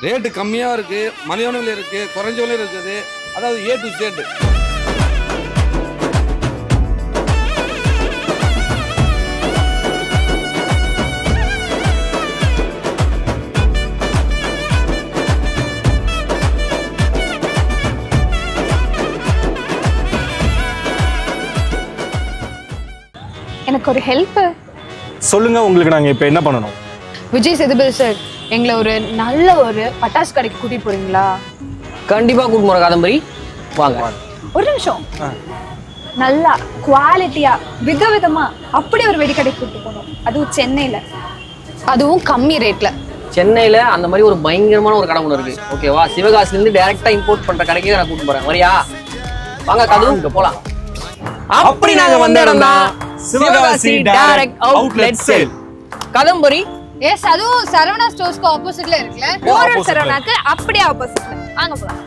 Rate கம்மியாக இருக்குது, மலிவான விலை இருக்குது, குறைஞ்ச விலை இருக்குது. அதாவது A to Z. எனக்கு ஒரு ஹெல்ப் சொல்லுங்க. உங்களுக்கு நாங்க இப்போ என்ன பண்ணணும்? விஜய் சேதுபதி சார், எங்களை ஒரு நல்ல ஒரு பட்டாசு கடைக்கு கூட்டிட்டு போறீங்களா? கண்டிப்பா கூட்டிட்டு போற காதம்பரி, வாங்க. ஒரு நிமிஷம். நல்லா குவாலிட்டியா விதவிதமா அப்படி ஒரு வெடிக்கடைக்கு கூட்டிட்டு போகணும், அதுவும் சென்னையில, அதுவும் கம்மி ரேட்ல. சென்னையில அந்த மாதிரி ஒரு பயங்கரமான ஒரு கடை ஒன்று இருக்கு, ஓகேவா? சிவகாசில இருந்து டைரக்டா இம்போர்ட் பண்ற கடைக்கு நான் கூட்டிட்டு போறேன், வரியா? வாங்க கதவும் இங்க போலாம். அப்படி நாங்க வந்த இடம் தான் Sivakasi direct outlet sale. Kadambari எஸ், அதுவும் சரவணா ஸ்டோர்ஸ்க்கு ஆப்போசிட்ல இருக்குல, கோரல் சரவணாக்கு அப்படியே ஆப்போசிட்ல. வாங்க போலாம்.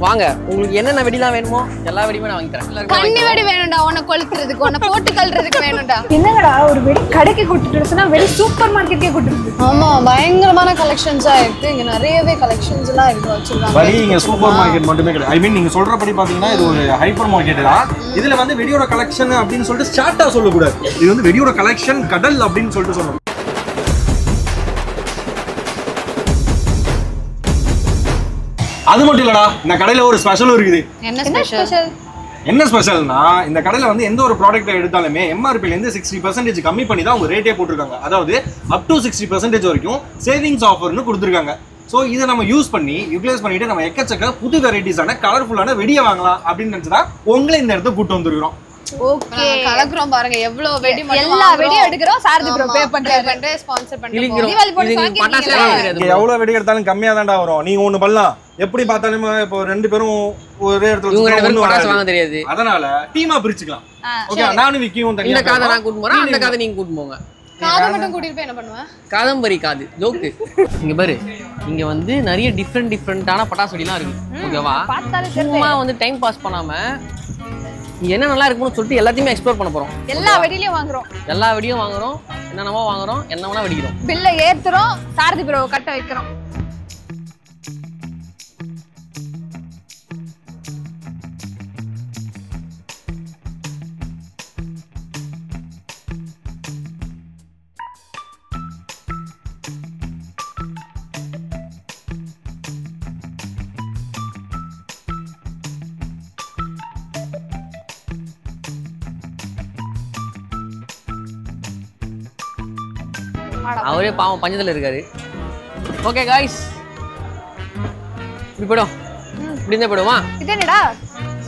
வாங்க, உங்களுக்கு என்னென்ன வெடிலாம் வேணுமோ எல்லா வெடியுமே நான் வாங்கி தரேன். கண்ணி வெடி வேணும்டா, உன்னை கொளுத்துறதுக்கு, உன்னை போட்டு கல்றதுக்கு வேணும்டா. என்னங்கடா ஒரு வெடி கடைக்கு கூட்டிட்டு சொன்னா வெடி சூப்பர் மார்க்கெட்டுக்கே கூட்டிட்டு. ஆமா, பயங்கரமான கலெக்ஷன்ஸா இருக்கு. இங்க நிறையவே கலெக்ஷன்ஸ் எல்லாம் இருக்கு வச்சிருக்காங்க. வரி இங்க சூப்பர் மார்க்கெட் மட்டுமே கிடையாது. ஐ மீன் நீங்க சொல்றபடி பாத்தீங்கன்னா இது ஒரு ஹைப்பர் மார்க்கெட் தான். இதுல வந்து வெடியோட கலெக்ஷன் அப்படின்னு சொல்லிட்டு ஸ்டார்ட்டா சொல்லக்கூடாது. இது வந்து வெடியோட கலெக்ஷன் கடல் அப்படின்னு சொல்லிட்டு சொல்லணும். அது மட்டும் இல்லடா, இந்த கடையில ஒரு ஸ்பெஷலும் இருக்குது. என்ன ஸ்பெஷல்? என்ன ஸ்பெஷல்னா, இந்த கடையில வந்து எந்த ஒரு ப்ராடக்ட் எடுத்தாலுமே MRPல இருந்து 60% கம்மி பண்ணி தான் அவங்க ரேட்டே போட்டிருக்காங்க. அதாவது அப் டு 60% வரைக்கும் சேவிங்ஸ் ஆஃபர்னு கொடுத்துருக்காங்க. ஸோ இதை நம்ம யூஸ் பண்ணி யூட்டிலைஸ் பண்ணிட்டு நம்ம எக்கச்சக்க புது வெரைட்டிஸான கலர்ஃபுல்லான வெடியை வாங்கலாம் அப்படின்னு நினைச்சுதான் உங்களை இந்த இடத்துக்கு கூட்டு வந்துருக்கிறோம். ஓகே, கலக்குறோம் பாருங்க, எவ்வளவு வெடி, எல்லா வெடியும் எடுக்கிறோம். சாரதி ப்ரோ பே பண்றாரு, ஸ்பான்சர் பண்றோம். தீபாவளி போட்டு வாங்கிட்டீங்க. எவ்வளவு வெடி எடுத்தாலும் கம்மியா தான்டா வரும். நீங்க ஒண்ணு பண்ணலாம், எப்படி பார்த்தாலும் இப்போ ரெண்டு பேரும் ஒரே இடத்துல தெரியாது, அதனால டீமா பிரிச்சுக்கலாம். ஓகே, நானும் விக்கியும் தனியா. இந்த காதை நான் கூட்டிட்டு போறேன், அந்த காதை நீங்க கூட்டிட்டு போங்க. காதை மட்டும் கூட்டிட்டு போய் என்ன பண்ணுவேன்? காதம்பரி காது ஜோக்கு. இங்க பாரு, இங்க வந்து நிறைய டிஃப்ரெண்டான பட்டாசு வெடிலாம் இருக்கு, ஓகேவா? சும்மா வந்து டைம் பாஸ் பண்ணாம என்ன நல்லா இருக்குன்னு சொல்லிட்டு எல்லாத்தையுமே எக்ஸ்ப்ளோர் பண்ண போறோம். எல்லா வெடியிலயும் வாங்குறோம், எல்லா வெடியும் வாங்குறோம், என்னென்னமோ வாங்குறோம், என்ன வேணா வெடிக்கிறோம். பில்ல ஏத்துறோம், சாரதி ப்ரோ கட்ட வைக்கிறோம். அவரே பாவம் பஞ்சத்துல இருக்காரு. ஓகே காய்ஸ், இப்படி போயிடும், இப்படி இருந்தா போயிடுமா? இது என்னடா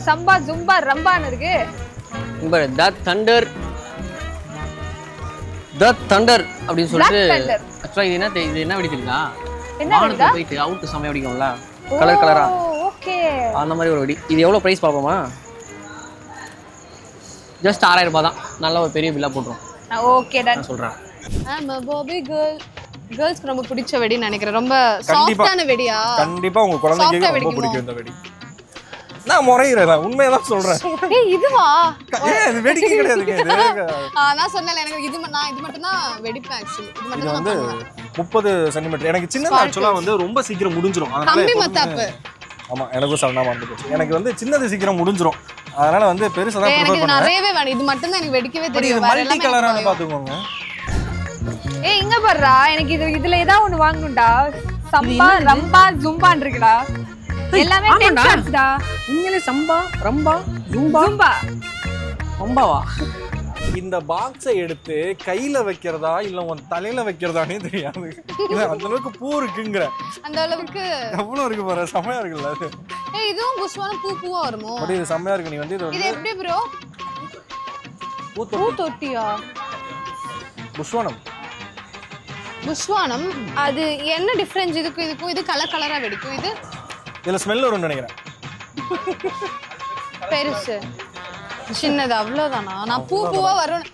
சம்பா ஜும்பா ரம்பான்னு இருக்கு. இங்க பாரு, த தண்டர் அப்படின்னு சொல்லிட்டு. ஆக்சுவலா இது என்ன வெடி தெரியுதா? வானத்துல போயிட்டு அவுட் சமயம் வெடிக்கும்ல, கலர் கலரா. ஓகே, அந்த மாதிரி ஒரு வெடி. இது எவ்வளவு பிரைஸ் பாப்போமா? ஜஸ்ட் 6000 ரூபாய் தான். நல்ல ஒரு பெரிய பில்லா போட்டுரும். ஓகே டன் சொல்றேன். ஆமா, பாபி கேர்ள்ஸ்க்கு ரொம்ப பிடிச்ச வெடின்னு நினைக்கிறேன். ரொம்ப சாஃப்ட்டான வெடியா? கண்டிப்பா உங்க குழந்தைக்கு ரொம்ப பிடிக்கும் இந்த வெடி. நான் முறையிறேன், உண்மையதான் சொல்றேன். ஏய் இதுவா? இது வெடிக்க கிடையாதுங்க. இது நான் சொன்னல, எனக்கு இது மட்டும் தான் வெடிப்பேன். एक्चुअली இது மட்டும் தான் வந்து 30 சென்டிமீட்டர். எனக்கு சின்னது ஆக்சுவலா வந்து ரொம்ப சீக்கிரம் முடிஞ்சிரும். அதனால கம்மி மத்தாப்பு. ஆமா, எனக்கு சடனா வந்து போச்சு. எனக்கு வந்து சின்னது சீக்கிரம் முடிஞ்சிரும், அதனால வந்து பெருசா தான் ப்ரிஃபர் பண்ணுவேன். நிறையவே வேணும், இது மட்டும் தான் எனக்கு வெடிக்கவே தெரியும். வேற மல்டி கலரான பாத்துக்கோங்க. ஏய் இங்க பாருடா, எனக்கு இதுல ஏதாவது ஒன்னு வாங்கணும்டா. சம்பா ரம்பா ஜும்பான்னு இருக்குடா, எல்லாமே 10 cardsடா. உண்மையிலே சம்பா ரம்பா ஜும்பா ரம்பாவா? இந்த பாக்ஸை எடுத்து கையில வைக்கிறதா இல்ல உன் தலையில வைக்கிறதானே தெரியாது. அந்த அளவுக்கு பூ இருக்குங்கற, அந்த அளவுக்கு எவ்வளவு இருக்கு பாரு, செமையா இருக்குல்ல அது. ஏய் இதுவும் புஷ்வான பூவா வருமோ? அப்படி இது செமையா இருக்கு. நீ வந்து இது எப்படி ப்ரோ? பூ தொட்டியா? புஷ்வானம். புஷ்வானம் அது என்ன டிஃபரன்ஸ் இதுக்கும்? இது கலர் கலரா வெடிக்கும். இது இதுல ஸ்மெல் வரும்னு நினைக்கிறேன். பெருசு சின்னது அவ்வளவுதானா? நான் பூவா வரும்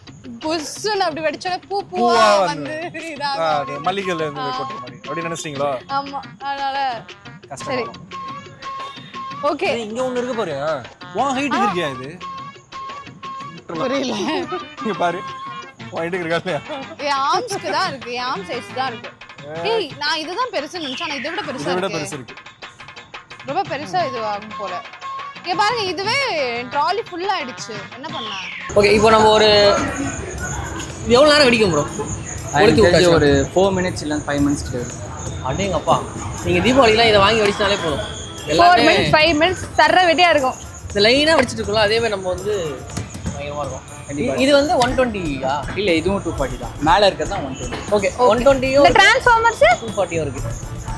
புஷ்ன்னு அப்படி வெடிச்சா பூவா வந்து இதாகும். அது மல்லிகைல இருந்து கொட்ட மாதிரி அப்படி நினைச்சீங்களா? ஆமா, அதனால சரி ஓகே. இங்க ஒன்னு இருக்கு பாரு, உன் ஹைட்டுக்கு இருக்கியா இது? புரியல. இங்க பாரு, உன் ஹைட்டுக்கு இருக்கா இல்லையா? என் ஆர்ம்ஸ்க்கு தான் இருக்கு, என் ஆர்ம் சைஸ் தான் இருக்கு. ஏய் நான் இதுதான் பெருசு நினைச்சேன் ஆனா இதை விட பெருசா இருக்கு ரொம்ப பெருசா இது ஆகும் போல இங்க பாருங்க இதுவே ட்ராலி ஃபுல்லா ஆயிடுச்சு என்ன பண்ணா ஓகே இப்போ நம்ம ஒரு எவ்வளவு நேரம் வெடிக்கும் ப்ரோ ஒரு 4 minutes இல்ல 5 minutes கிட்ட அடேங்கப்பா நீங்க தீபாவளிலாம் இதை வாங்கி வெடிச்சாலே போதும் 4 minutes 5 minutes சர்ற வெடியா இருக்கும் இந்த லைனா வெடிச்சிட்டு இருக்கோம் அதே மாதிரி நம்ம வந்து பயங்கரமா இருக்கும் இது வந்து 120 இல்ல இதுவும் 240 தான் மேல இருக்கிறது தான் 120 ஓகே 120 இந்த டிரான்ஸ்ஃபார்மர்ஸ் 240 இருக்கு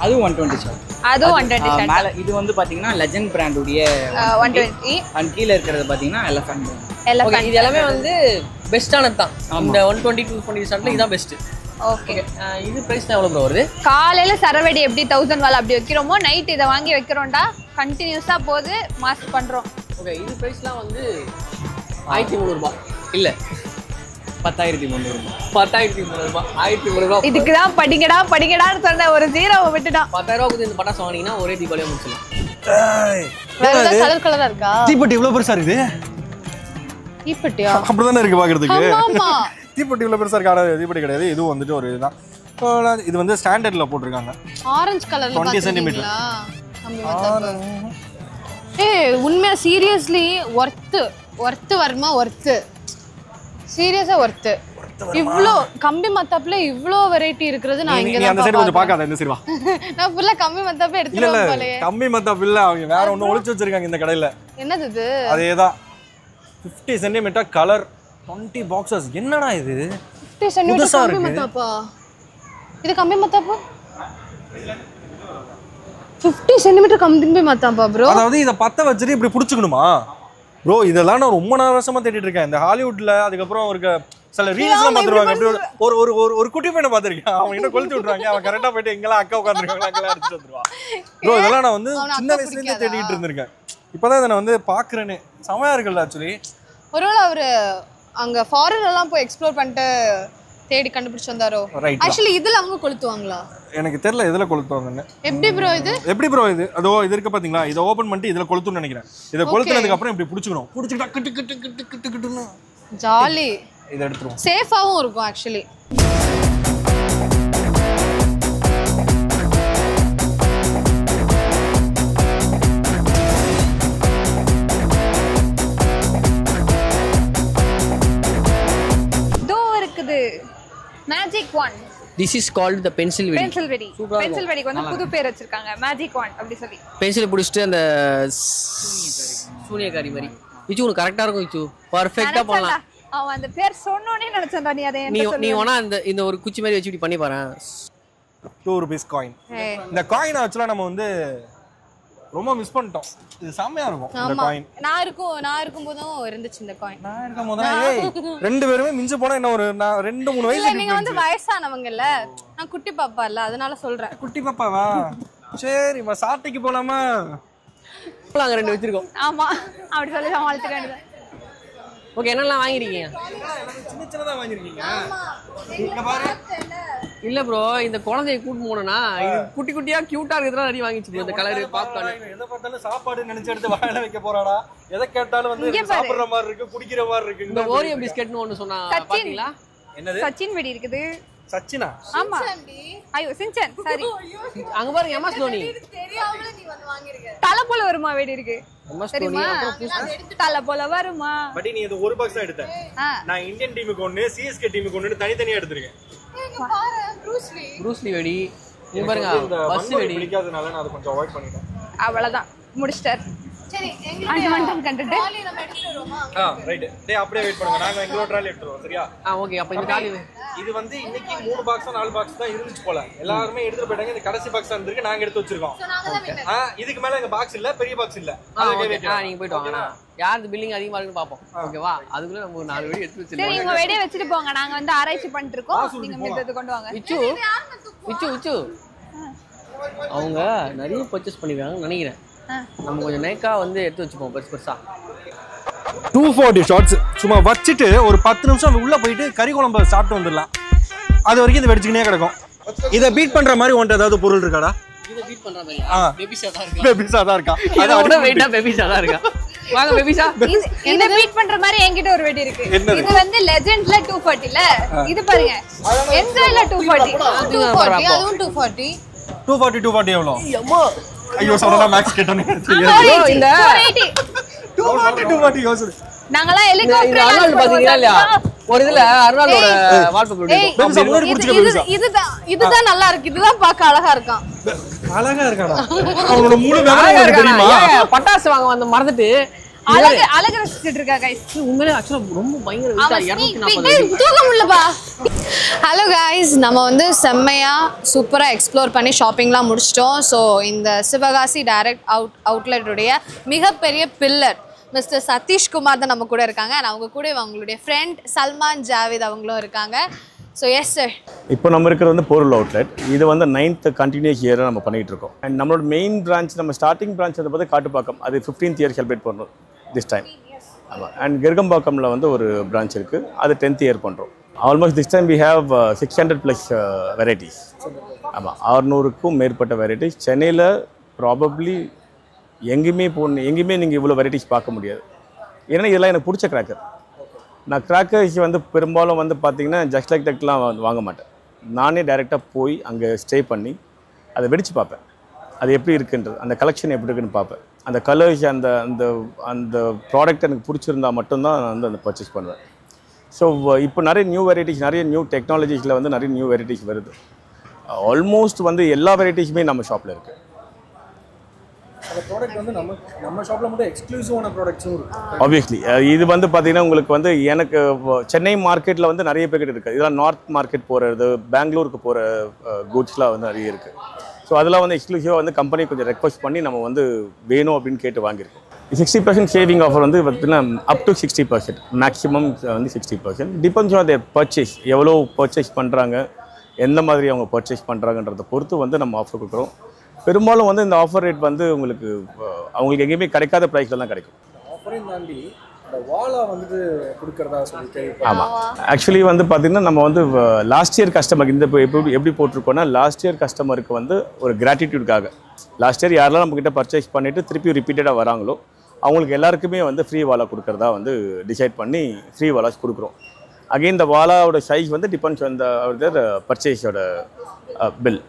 அதுவும் 120 சார் அதுவும் 120 சார் மேல இது வந்து பாத்தீங்கன்னா லெஜெண்ட் பிராண்ட் உடைய 120 அண்ட் கீழ இருக்கிறது பாத்தீங்கன்னா எலஃபண்ட் ஓகே இது எல்லாமே வந்து பெஸ்டானது தான் இந்த 120 220 ஸ்டாண்ட்ல இதான் பெஸ்ட் ஓகே இது பிரைஸ் தான் எவ்வளவு ப்ரோ வருது காலையில சரவெடி எப்படி 1000 வால் அப்படி வைக்கிறோமோ நைட் இதை வாங்கி வைக்கிறோம்டா கண்டினியூஸா போது மாஸ் பண்றோம் ஓகே இது பிரைஸ்லாம் வந்து 1300 ரூபாய் இல்ல 10300 10300 ரூபாய் 1300 ரூபாய் இதுக்கு தான் படிங்கடான்னு சொன்ன ஒரு ஜீரோவை விட்டுட்டான் 10000 ரூபாய் கொடுத்து இந்த பட்டாசு வாங்கினீங்கன்னா ஒரே தீபாவளியா முடிச்சிடலாம் வேற ஏதாவது கலரா இருக்கா தீப்பெட்டி இவ்வளவு பெருசா இருக்குது தீப்பெட்டியா அப்படிதானே இருக்கு பாக்குறதுக்கு ஆமா தீப்பெட்டி இவ்வளவு பெருசா இருக்காது தீப்பெட்டி கிடையாது இது வந்துட்டு ஒரு இதுதான் இது வந்து ஸ்டாண்டர்ட்ல போட்டிருக்காங்க ஆரஞ்சு கலர்ல 20 centimeter. ஏய் உண்மையா சீரியஸ்லி ஒர்த் வருமா ஒர்த் சீரியஸா ஒர்த் இவ்ளோ கம்பி மத்தாப்புல இவ்ளோ வெரைட்டி இருக்குது நான் இங்க நீ அந்த சைடு கொஞ்சம் பார்க்காத இந்த சைடு வா நான் ஃபுல்லா கம்பி மத்தாப்பே இல்ல எடுத்துறேன் போலயே கம்மி மத்தாப்பு இல்ல அவங்க வேற ஒண்ணு ஒளிச்சு வச்சிருக்காங்க இந்த கடையில என்னது இது அதேதான் 50 centimeter கலர் 20 boxes என்னடா இது 50 centimeter புதுசா கம்பி இருக்கு. மத்தாப்பா இது கம்பி மத்தாப்பா 50 centimeter கம்பி மத்தாப்பா ப்ரோ அதாவது இத பத்த வச்சிட்டு இப்படி புடிச்சுக்கணுமா ப்ரோ இதெல்லாம் நான் ரொம்ப வருஷமா தேடிட்டு இருக்கேன் இந்த ஹாலிவுட்ல அதுக்கப்புறம் ஒரு சில ரீல்ஸ்லாம் பாத்துருவாங்க அப்படி ஒரு ஒரு ஒரு ஒரு குட்டி பையனை பாத்திருக்கேன் அவன் என்ன கொளுத்தி விட்டுறாங்க அவன் கரெக்டா போயிட்டு எங்கெல்லாம் அக்கா உட்காந்துருக்காங்களா அங்கெல்லாம் அடிச்சுட்டு வந்துருவான் ப்ரோ இதெல்லாம் நான் வந்து சின்ன வயசுல இருந்தே தேடிட்டு இருந்திருக்கேன் இப்பதான் இதை நான் வந்து பாக்குறேனே செமையா இருக்குல்ல ஆக்சுவலி ஒருவேளை அவரு அங்க ஃபாரின் எல்லாம் போய் எக்ஸ்ப்ளோர் பண்ணிட்டு தேடி கண்டுபிடிச்சு வந்தாரோ ரைட் ஆக்சுவலி இதுல அவங்க கொளுத்துவாங்களா எனக்கு தெரியல எதுல கொளுத்துவாங்கன்னு எப்படி ப்ரோ இது எப்படி ப்ரோ இது அதோ இது இருக்கு பாத்தீங்களா இதை ஓபன் பண்ணிட்டு இதுல கொளுத்துன்னு நினைக்கிறேன் இதை கொளுத்துனதுக்கு அப்புறம் இப்படி புடிச்சுக்கணும் புடிச்சுக்கிட்டா கிட்டு கிட்டு கிட்டு கிட்டு கிட்டுன்னு ஜாலி இதை எடுத்துருவோம் சேஃபாவும் இருக்கும் ஆக்சுவலி தோ இருக்குது magic one this is called the pencil வெடி பென்சில் வெடி பென்சில் வெடிக்கு வந்து புது பேர் வச்சிருக்காங்க மேஜிக் ஒன் அப்படி சொல்லி பென்சில் பிடிச்சிட்டு அந்த சூனியக்காரி மாதிரி இச்சு உனக்கு கரெக்டா இருக்கும் இச்சு பர்ஃபெக்ட்டா பண்ணலாம் அவன் அந்த பேர் சொன்னோனே நினைச்சேன்டா நீ அதை நீ வேணா இந்த ஒரு குச்சி மாதிரி வச்சு இப்படி பண்ணி பாரு 2 rupees காயின் இந்த காயின் ஆக்சுவலா நம்ம வந்து ரொம்ப மிஸ் பண்ணிட்டோம் இது செமையா இருக்கும் இந்த காயின் நான் இருக்கும்போதும் இருந்துச்சு இந்த காயின் நான் இருக்கும்போது ஏய் ரெண்டு பேருமே மிஞ்ச போனா என்ன ஒரு 2-3 வயசு நீங்க வந்து வயசானவங்கல்ல நான் குட்டி பாப்பா இல்ல அதனால சொல்றேன் குட்டி பாப்பாவா சரி சாட்டைக்கு போலாமா அங்க ரெண்டு வச்சிருக்கோம் ஆமா அப்படி சொல்லி சமாளிச்சிட வேண்டியது ஓகே என்னெல்லாம் வாங்கிருக்கீங்க சின்ன சின்னதா வாங்கிருக்கீங்க இங்க பாரு இல்ல ப்ரோ இந்த குழந்தையை கூட்டு போனா இது குட்டி குட்டியா கியூட்டா இருக்கிறதா நிறைய வாங்கிச்சு இந்த கலர் பாப்கார்ன் எதை பார்த்தாலும் சாப்பாடு நினைச்சு எடுத்து வாயில வைக்க போறாடா எதை கேட்டாலும் வந்து சாப்பிடுற மாதிரி இருக்கு குடிக்கிற மாதிரி இருக்கு இந்த ஓரியோ பிஸ்கட்னு ஒன்னு சொன்னா பாத்தீங்களா என்னது சச்சின் வெடி இருக்குது சச்சினா ஆமா ஐயோ சின்சன் சாரி அங்க பாருங்க எம்எஸ் தோனி தெரியாமல நீ வந்து வாங்கிருக்க தலை போல வருமா வெடி இருக்கு எம்எஸ் தோனி தெரியுமா தலை போல வருமா பட் நீ இது ஒரு பாக்ஸ் தான் எடுத்த நான் இந்தியன் டீமுக்கு ஒன்னு சிஎஸ்கே டீமுக்கு ஒன்னு தனித்தனியா எடுத்துருக்கேன் இங்க பாரு ப்ரூஸ்லி வெடி இங்க பாருங்க பஸ் வெடி பிடிக்காதனால நான் அதை கொஞ்சம் அவாய்ட் பண்ணிட்டேன் அவ்வளவுதான் முடிச்சிட்டார் சரி அண்டமண்டம் கண்டுட்டு நம்ம எடுத்துட்டு வருவோமா ரைட் டேய் அப்படியே வெயிட் பண்ணுங்க நாங்க எங்களோட ட்ராலி எடுத்துறோம் சரியா ஓகே அப்ப இந்த காலி இது வந்து இன்னைக்கு 3 பாக்ஸ் 4 பாக்ஸ் தான் இருந்துச்சு போல எல்லாரும் எடுத்துட்டு போயிட்டாங்க இந்த கடைசி பாக்ஸ் வந்திருக்கு நாங்க எடுத்து வச்சிருக்கோம் இதுக்கு மேல எங்க பாக்ஸ் இல்ல பெரிய பாக்ஸ் இல்ல நீங்க போயிட்டு வாங்க யாருக்கு பில்லிங் அதிகமா இருக்குன்னு பாப்போம் ஓகேவா அதுக்குள்ள நம்ம ஒரு 4 வெடி எடுத்து சரி வச்சிருக்கோம் உங்க வெடியை வச்சுட்டு போங்க நாங்க வந்து ஆராய்ச்சி பண்ணிட்டு இருக்கோம் நீங்க மித்தது கொண்டு வாங்க விச்சு விச்சு விச்சு அவங்க நிறைய பர்ச்சேஸ் பண்ணிருக்காங்க நினைக்கிறேன் நம்ம கொஞ்சம் நேக்கா வந்து எடுத்து வச்சுப்போம் பெருசு பெருசா 240 ஷாட்ஸ் சும்மா வச்சிட்டு ஒரு 10 நிமிஷம் உள்ள போயிட்டு கறி குழம்பு சாப்பிட்டு வந்துடலாம் அது வரைக்கும் இது வெடிச்சுக்கினே கிடக்கும் இதை பீட் பண்ற மாதிரி உன்ட்ட ஏதாவது பொருள் இருக்காடா இதை பீட் பண்ற மாதிரி பேபிஸா தான் பேபிஸா தான் இருக்கா அதோட வெயிட்டா பேபிஸா தான் இருக்கா வாங்க பேபிஷா. இத பீட் பண்ற மாதிரி என்கிட்ட ஒரு வெடி இருக்கு. இது வந்து லெஜெண்ட்ல 240ல. இது பாருங்க. என்ஜாய்ல 240. 240 அதுவும் 240. 240 எவ்வளோ? ஐயோ சொன்னா மேக்ஸ் கேட்டனே. இந்த 240 யோசனை. நாங்கலாம் இந்த ஹெலிகாப்டர் அர்னால்டு பாத்தீங்களா இல்லையா? ஒரு இதுல அர்னால்டோட வால்பேப்பர் இருக்கும். இதுதான் நல்லா இருக்கு. இதுதான் பார்க்க அழகா இருக்கான். அழகா இருக்காடா. அவனோட மூணு வேலை உங்களுக்கு தெரியுமா? பட்டாசு வாங்க வந்து மறந்துட்டு அழகு ரசிச்சிட்டு இருக்கா கைஸ். உண்மையிலே ஆக்சுவலா ரொம்ப பயங்கர வெயிட்டா 240. தூக்க முடியலப்பா. ஹலோ கைஸ், நம்ம வந்து செம்மையா சூப்பரா எக்ஸ்ப்ளோர் பண்ணி ஷாப்பிங்லாம் முடிச்சிட்டோம். ஸோ இந்த சிவகாசி டைரக்ட் அவுட்லெட்டுடைய மிகப்பெரிய பில்லர் மிஸ்டர் சதீஷ்குமார் தான் நம்ம கூட இருக்காங்க. அவங்க கூட அவங்களுடைய ஃப்ரெண்ட் சல்மான் ஜாவேத் அவங்களும் இருக்காங்க. ஸோ எஸ் சார், இப்போ நம்ம இருக்கிறது வந்து பொருள் அவுட்லெட். இது வந்து 9th கண்டினியூஸ் இயராக நம்ம பண்ணிகிட்டு இருக்கோம். அண்ட் நம்மளோட மெயின் பிரான்ச், நம்ம ஸ்டார்டிங் பிரான்ச் வந்து பார்த்து காட்டுப்பாக்கம், அது 15th இயர் செலிப்ரேட் பண்ணுறோம் திஸ் டைம். ஆமாம். அண்ட் கிருகம்பாக்கமில் வந்து ஒரு பிரான்ச் இருக்குது, அது 10th இயர் பண்ணுறோம். Almost this time we have 600+ varieties. ஆமாம், 600க்கும் மேற்பட்ட வெரைட்டிஸ். சென்னையில் ப்ராபப்ளி எங்கேயுமே நீங்கள் இவ்வளோ வெரைட்டிஸ் பார்க்க முடியாது. ஏன்னா இதெல்லாம் எனக்கு பிடிச்ச கிராக்கர். நான் கிராக்கர்ஸ் வந்து பெரும்பாலும் வந்து பார்த்தீங்கன்னா ஜஸ்ட் லைக் தட்லாம் வாங்க மாட்டேன். நானே டைரெக்டாக போய் அங்கே ஸ்டே பண்ணி அதை வெடித்து பார்ப்பேன், அது எப்படி இருக்குன்றது, அந்த கலெக்ஷன் எப்படி இருக்குன்னு பார்ப்பேன். அந்த கலர்ஸ், அந்த அந்த அந்த ப்ராடக்ட் எனக்கு பிடிச்சிருந்தா மட்டும்தான் நான் வந்து அந்த பர்ச்சேஸ் பண்ணுவேன். ஸோ இப்போ நிறைய நியூ வெரைட்டிஸ், நிறைய நியூ டெக்னாலஜிஸில் வந்து நிறைய நியூ வெரைட்டிஸ் வருது. ஆல்மோஸ்ட் வந்து எல்லா வெரைட்டிஸுமே நம்ம ஷாப்பில் இருக்குது. அந்த ப்ராடக்ட் வந்து நம்ம ஷாப்பில் மட்டும் எக்ஸ்க்ளூசிவான ப்ராடக்ட்ஸும் இருக்குது. ஆப்வியஸ்லி இது வந்து பார்த்தீங்கன்னா உங்களுக்கு வந்து எனக்கு சென்னை மார்க்கெட்டில் வந்து நிறைய பேக்கெட் இருக்குது. இதெல்லாம் நார்த் மார்க்கெட் போகிறது, பெங்களூருக்கு போகிற கூட்ஸ்லாம் வந்து நிறைய இருக்குது. ஸோ அதெல்லாம் வந்து எக்ஸ்க்ளூசிவாக வந்து கம்பெனி கொஞ்சம் ரெக்வஸ்ட் பண்ணி நம்ம வந்து வேணும் அப்படின்னு கேட்டு வாங்கியிருக்கோம். 60% சேவிங் ஆஃபர் வந்து பார்த்தீங்கன்னா அப் டு 60%, மேக்ஸிமம் வந்து 60%. டிபெண்ட்ஸ் ஆன் தேர் பர்ச்சேஸ், எவ்வளோ பர்ச்சேஸ் பண்ணுறாங்க, எந்த மாதிரி அவங்க பர்ச்சேஸ் பண்ணுறாங்கன்றதை பொறுத்து வந்து நம்ம ஆஃபர் கொடுக்குறோம். பெரும்பாலும் வந்து இந்த ஆஃபர் ரேட் வந்து உங்களுக்கு அவங்களுக்கு எங்கேயுமே கிடைக்காத ப்ரைஸில் தான் கிடைக்கும். ஆஃபரையும் தாண்டி இந்த வாலா வந்துட்டு கொடுக்குறதா சொல்லி. ஆமாம், ஆக்சுவலி வந்து பார்த்திங்கன்னா நம்ம வந்து லாஸ்ட் இயர் கஸ்டமருக்கு இந்த எப்படி போட்டிருக்கோன்னா, லாஸ்ட் இயர் கஸ்டமருக்கு வந்து ஒரு கிராட்டிடியூட்காக, லாஸ்ட் இயர் யாரெல்லாம் நம்மக்கிட்ட பர்ச்சேஸ் பண்ணிவிட்டு திருப்பி ரிப்பீட்டடாக வராங்களோ அவங்களுக்கு எல்லாருக்குமே வந்து ஃப்ரீ வாலா கொடுக்குறதா வந்து டிசைட் பண்ணி ஃப்ரீ வாலாஸ் கொடுக்குறோம். அகெயின் இந்த வாலாவோட சைஸ் வந்து டிபெண்ட்ஸ் ஆன் த பர்ச்சேஸோட bill.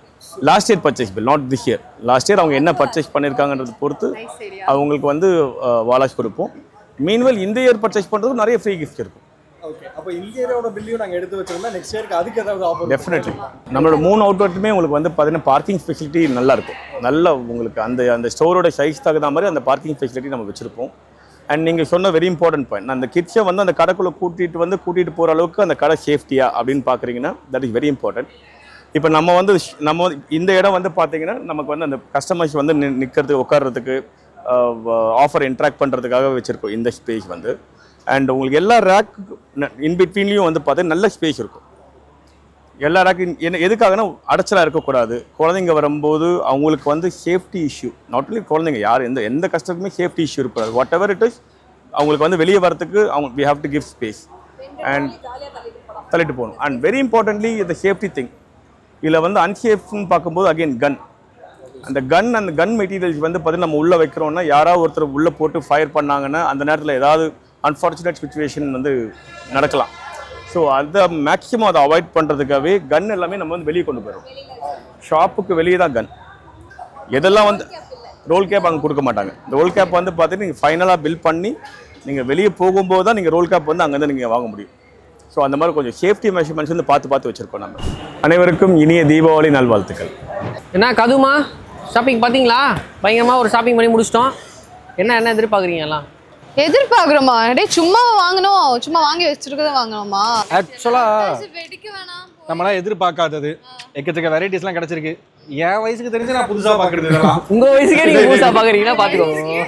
Last year purchase bill, not this year. Last year அவங்க என்ன பர்ச்சேஸ் பண்ணியிருக்காங்கன்றது பொறுத்து அவங்களுக்கு வந்து வாலாஸ் கொடுப்போம். மீன்வெல் இந்த இயர் பர்ச்சேஸ் பண்ணுறதுக்கு நிறைய ஃப்ரீ கிஃப்ட் இருக்கும். ஓகே, அப்போ இந்த இயரோட பில்லையும் நாங்கள் எடுத்து வச்சிருந்தா நெக்ஸ்ட் இயருக்கு அதுக்கு ஏதாவது ஆஃபர்? டெஃபினெட்லி. நம்மளோட 3 அவுட்லெட்டுமே உங்களுக்கு வந்து பார்த்தீங்கன்னா பார்க்கிங் ஃபெசிலிட்டி நல்லாயிருக்கும். நல்லா உங்களுக்கு அந்த ஸ்டோரோட சைஸ் தகுந்த மாதிரி அந்த பார்க்கிங் ஃபெசிலிட்டி நம்ம வச்சுருப்போம். அண்ட் நீங்கள் சொன்ன வெரி இம்பார்ட்டன்ட் பாயிண்ட், அந்த கிட்ஸை வந்து அந்த கடைக்குள்ளே கூட்டிகிட்டு போகிற அளவுக்கு அந்த கடை சேஃப்டியா அப்படின்னு பார்க்குறீங்கன்னா தட் இஸ் வெரி இம்பார்ட்டன்ட். இப்போ நம்ம இந்த இடம் வந்து பார்த்தீங்கன்னா நமக்கு வந்து அந்த கஸ்டமர்ஸ் வந்து நிற்கிறதுக்கு, உட்கார்றதுக்கு, ஆஃபர் இன்ட்ராக்ட் பண்ணுறதுக்காக வச்சுருக்கோம் இந்த ஸ்பேஸ் வந்து. அண்ட் உங்களுக்கு எல்லா ரேக் இன்பிட்வீன்லேயும் வந்து பார்த்தீங்கன்னா நல்ல ஸ்பேஸ் இருக்கும். எல்லா ரேக்கு எதுக்காகனா அடைச்சலாக இருக்கக்கூடாது. குழந்தைங்க வரும்போது அவங்களுக்கு வந்து சேஃப்டி இஷ்யூ, நாட் ஒன்லி குழந்தைங்க, யார் எந்த கஸ்டமருக்குமே சேஃப்டி இஷ்யூ இருக்கக்கூடாது. வாட் எவர் இட் இஸ், அவங்களுக்கு வந்து வெளியே வரத்துக்கு we have to give space and தள்ளிட்டு போகணும். அண்ட் வெரி இம்பார்ட்டன்ட்லி இந்த சேஃப்டி திங். இதில் வந்து அன்சேஃப்னு பார்க்கும்போது அகெயின் கன், அந்த கன் மெட்டீரியல்ஸ் வந்து பார்த்தீங்கன்னா நம்ம உள்ளே வைக்கிறோன்னா யாராவது ஒருத்தர் உள்ளே போட்டு ஃபயர் பண்ணாங்கன்னா அந்த நேரத்தில் ஏதாவது அன்ஃபார்ச்சுனேட் சுச்சுவேஷன் வந்து நடக்கலாம். ஸோ அதை மேக்ஸிமம் அதை அவாய்ட் பண்ணுறதுக்காகவே கன் எல்லாமே நம்ம வந்து வெளியே கொண்டு போயிடும். ஷாப்புக்கு வெளியே தான் கன். எதெல்லாம் வந்து ரோல் கேப் அங்கே கொடுக்க மாட்டாங்க. இந்த ரோல் கேப் வந்து பார்த்தீங்கன்னா நீங்கள் ஃபைனலாக பில் பண்ணி நீங்கள் வெளியே போகும்போது தான் நீங்கள் ரோல் கேப் வந்து அங்கேருந்து நீங்கள் வாங்க முடியும். ஸோ அந்த மாதிரி கொஞ்சம் சேஃப்டி மெஷர்மெண்ட்ஸ் வந்து பார்த்து வச்சுருக்கோம் நம்ம. அனைவருக்கும் இனிய தீபாவளி நல்வாழ்த்துக்கள். என்ன கதுமா ஷாப்பிங் பார்த்தீங்களா? பயங்கரமாக ஒரு ஷாப்பிங் பண்ணி முடிச்சிட்டோம். என்ன எதிர்பார்க்குறீங்க எல்லாம்? எதிர்பார்க்குறோமா? டே சும்மா வாங்கணும், சும்மா வாங்கி வச்சிருக்கத வாங்கணுமா? ஆக்சுவலாக வெடிக்க வேணாம். நம்மளாம் எதிர்பார்க்காதது எக்கச்சக்க வெரைட்டிஸ்லாம் கிடைச்சிருக்கு. என் வயசுக்கு தெரிஞ்சு நான் புதுசாக பார்க்குறது. உங்கள் வயசுக்கே நீங்கள் புதுசாக பார்க்குறீங்கன்னா பார்த்துக்கோங்க.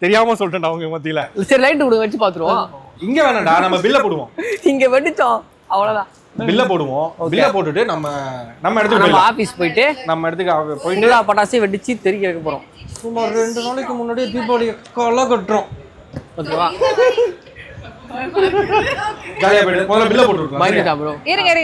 தெரியாமல் சொல்லிட்டேன் அவங்க மத்தியில். சரி லைட்டு விடுங்க, வச்சு பார்த்துருவோம். இங்கே வேணாண்டா, நம்ம பில்லை போடுவோம். இங்கே வெடிச்சோம் அவ்வளோதான். பில்லை போடுவோம். பில்லை போட்டுட்டு நம்ம இடத்துக்கு ஆஃபீஸ் போயிட்டு நம்ம இடத்துக்கு போயிட்டு எல்லா பட்டாசையும் வெடிச்சு தெரிய வைக்க போகிறோம். சும்மா 2 நாளைக்கு முன்னாடியே தீபாவளி கொலை கட்டுறோம். ஓகேவா?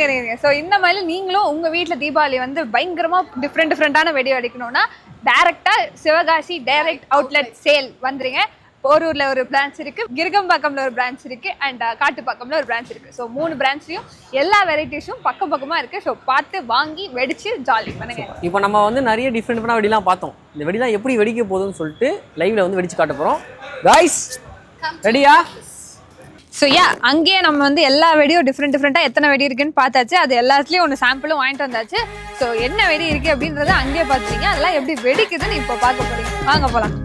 இருங்க. சோ இந்த மாதிரி நீங்களும் உங்க வீட்ல தீபாவளி வந்து பயங்கரமா டிஃப்ரெண்டான வெடி வெடிக்கணும்னா டைரக்டா சிவகாசி டைரக்ட் அவுட்லெட் சேல் வந்துருங்க. போரூர்ல ஒரு பிரான்ச் இருக்கு, கிருகம்பாக்கம்ல ஒரு பிரான்ச் இருக்கு, அண்ட் காட்டுப்பாக்கம்ல ஒரு பிரான்ச் இருக்கு. ஸோ 3 பிரான்ச்லயும் எல்லா வெரைட்டிஸும் பக்கம் பக்கமா இருக்கு. ஸோ பார்த்து வாங்கி வெடிச்சு ஜாலி பண்ணுங்க. இப்போ நம்ம வந்து நிறைய டிஃப்ரெண்ட் வெடிலாம் பார்த்தோம். இந்த வெடிலாம் எப்படி வெடிக்க போகுதுன்னு சொல்லிட்டு லைவ்ல வந்து வெடிச்சு காட்ட போறோம். கைஸ் ரெடியா? ஸோ அங்கேயே நம்ம வந்து எல்லா வெடியும் டிஃப்ரெண்ட்டாக எத்தனை வெடி இருக்குன்னு பார்த்தாச்சு. அது எல்லாத்துலேயும் ஒன்று சாம்பிளும் வாங்கிட்டு வந்தாச்சு. ஸோ என்ன வெடி இருக்குது அப்படின்றத அங்கேயே பார்த்துட்டீங்க. அதெல்லாம் எப்படி வெடிக்குதுன்னு இப்போ பார்க்க போகிறீங்க. வாங்க போகலாம்.